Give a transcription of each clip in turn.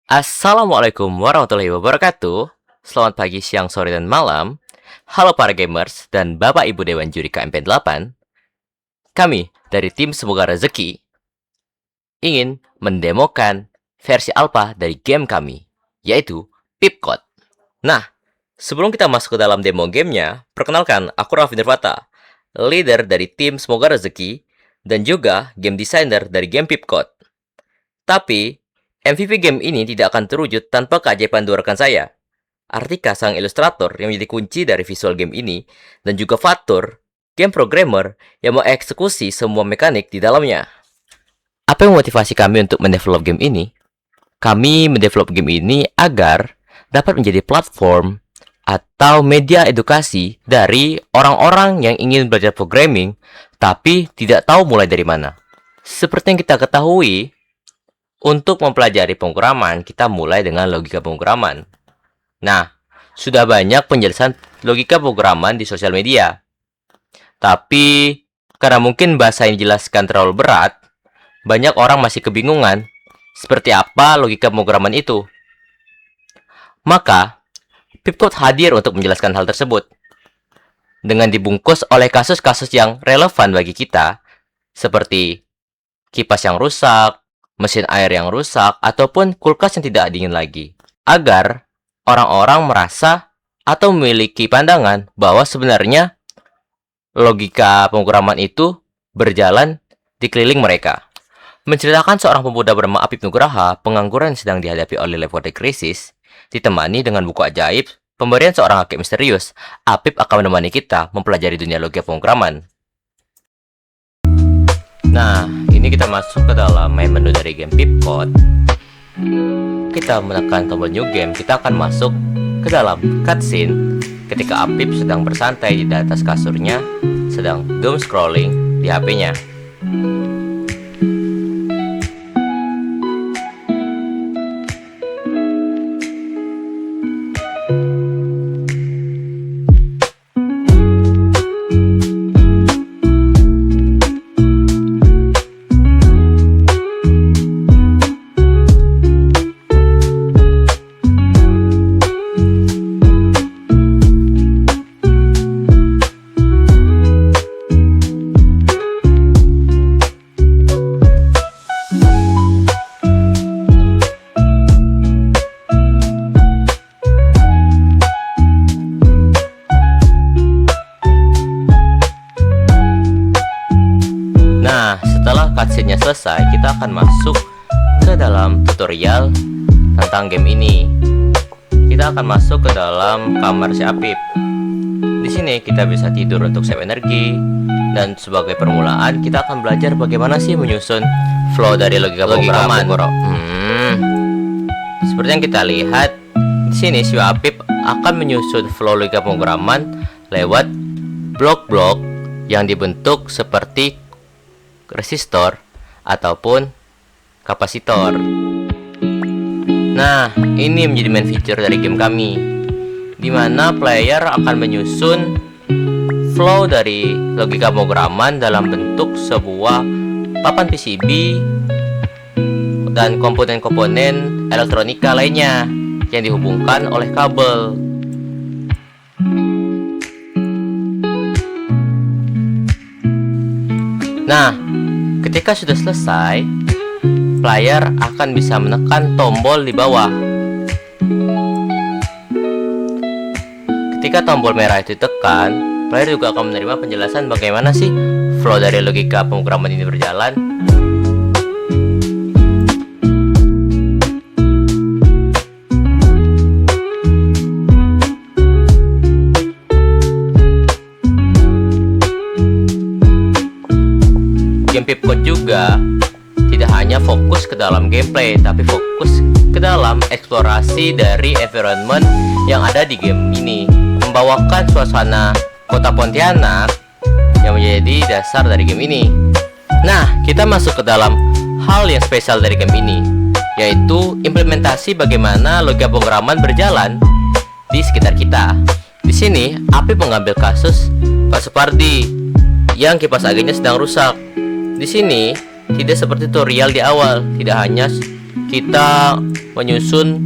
Assalamualaikum warahmatullahi wabarakatuh. Selamat pagi, siang, sore, dan malam. Halo para gamers dan Bapak Ibu Dewan Juri KMP8. Kami dari tim Semoga Rezeki ingin mendemokan versi alpha dari game kami, yaitu Pipcode. Nah, sebelum kita masuk ke dalam demo gamenya, perkenalkan, aku Raffi Nirvata, leader dari tim Semoga Rezeki, dan juga game designer dari game Pipcode. Tapi, MVP game ini tidak akan terwujud tanpa keajaiban dua rekan saya. Artika sang ilustrator yang menjadi kunci dari visual game ini, dan juga Fatur, game programmer yang mengeksekusi semua mekanik di dalamnya. Apa yang memotivasi kami untuk mendevelop game ini? Kami mendevelop game ini agar dapat menjadi platform atau media edukasi dari orang-orang yang ingin belajar programming, tapi tidak tahu mulai dari mana. Seperti yang kita ketahui, untuk mempelajari pemrograman, kita mulai dengan logika pemrograman. Nah, sudah banyak penjelasan logika pemrograman di sosial media. Tapi, karena mungkin bahasa yang dijelaskan terlalu berat, banyak orang masih kebingungan seperti apa logika pemrograman itu. Maka, Pipcode hadir untuk menjelaskan hal tersebut. Dengan dibungkus oleh kasus-kasus yang relevan bagi kita, seperti kipas yang rusak, mesin air yang rusak, ataupun kulkas yang tidak dingin lagi. Agar orang-orang merasa atau memiliki pandangan bahwa sebenarnya logika pemrograman itu berjalan di keliling mereka. Menceritakan seorang pemuda bernama Apip Nugraha, pengangguran yang sedang dihadapi oleh life quarter crisis, ditemani dengan buku ajaib, pemberian seorang kakek misterius, Apip akan menemani kita mempelajari dunia logika pemrograman. Nah, ini kita masuk ke dalam main menu dari game Pipcode. Kita menekan tombol new game, kita akan masuk ke dalam cutscene ketika Apip sedang bersantai di atas kasurnya, sedang doom scrolling di HP-nya. Setelah cutscene-nya selesai, kita akan masuk ke dalam tutorial tentang game ini. Kita akan masuk ke dalam kamar si Apip. Di sini kita bisa tidur untuk save energi, dan sebagai permulaan kita akan belajar bagaimana sih menyusun flow dari logika pemrograman. Seperti yang kita lihat di sini, si Apip akan menyusun flow logika pemrograman lewat blok-blok yang dibentuk seperti resistor ataupun kapasitor. Nah, ini menjadi main feature dari game kami, di mana player akan menyusun flow dari logika pemrograman dalam bentuk sebuah papan PCB dan komponen-komponen elektronika lainnya yang dihubungkan oleh kabel. Nah, ketika sudah selesai, player akan bisa menekan tombol di bawah. Ketika tombol merah itu ditekan, player juga akan menerima penjelasan bagaimana sih flow dari logika pemrograman ini berjalan. Game Pipcode juga tidak hanya fokus ke dalam gameplay, tapi fokus ke dalam eksplorasi dari environment yang ada di game ini, membawakan suasana kota Pontianak yang menjadi dasar dari game ini. Nah, kita masuk ke dalam hal yang spesial dari game ini, yaitu implementasi bagaimana logika pemrograman berjalan di sekitar kita. Di sini, Apip mengambil kasus Pak Supardi yang kipas anginnya sedang rusak. Di sini tidak seperti tutorial di awal, tidak hanya kita menyusun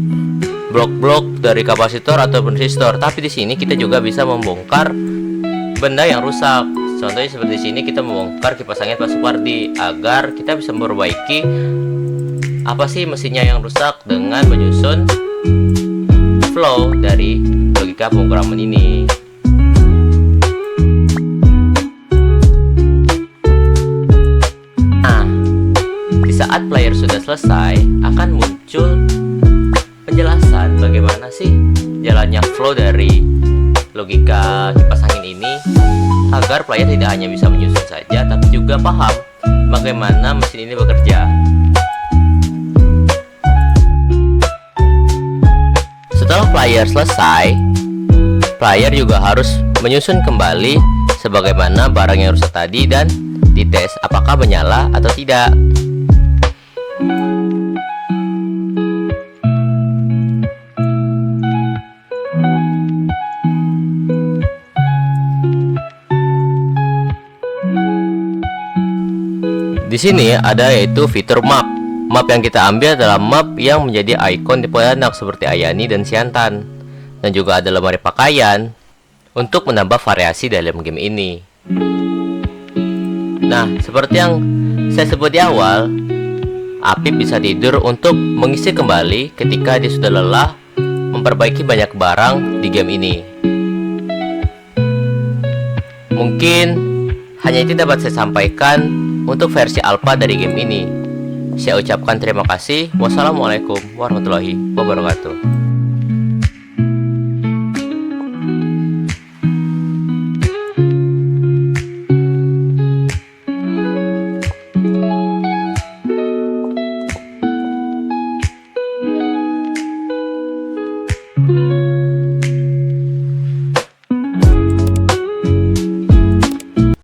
blok-blok dari kapasitor ataupun resistor. Tapi di sini kita juga bisa membongkar benda yang rusak. Contohnya seperti sini kita membongkar kipas angin Pak Supardi agar kita bisa memperbaiki apa sih mesinnya yang rusak dengan menyusun flow dari logika pemrograman ini. Nah, di saat player sudah selesai, akan muncul penjelasan bagaimana sih jalannya flow dari logika kipas angin ini, agar player tidak hanya bisa menyusun saja, tapi juga paham bagaimana mesin ini bekerja. Setelah player selesai, player juga harus menyusun kembali sebagaimana barang yang rusak tadi dan dites apakah menyala atau tidak. Di sini ada yaitu fitur map. Map yang kita ambil adalah map yang menjadi ikon di Pontianak seperti Ayani dan Siantan. Dan juga ada lemari pakaian untuk menambah variasi dalam game ini. Nah, seperti yang saya sebut di awal, Apip bisa tidur untuk mengisi kembali ketika dia sudah lelah memperbaiki banyak barang di game ini. Mungkin hanya itu dapat saya sampaikan untuk versi alpha dari game ini. Saya ucapkan terima kasih. Wassalamualaikum warahmatullahi wabarakatuh.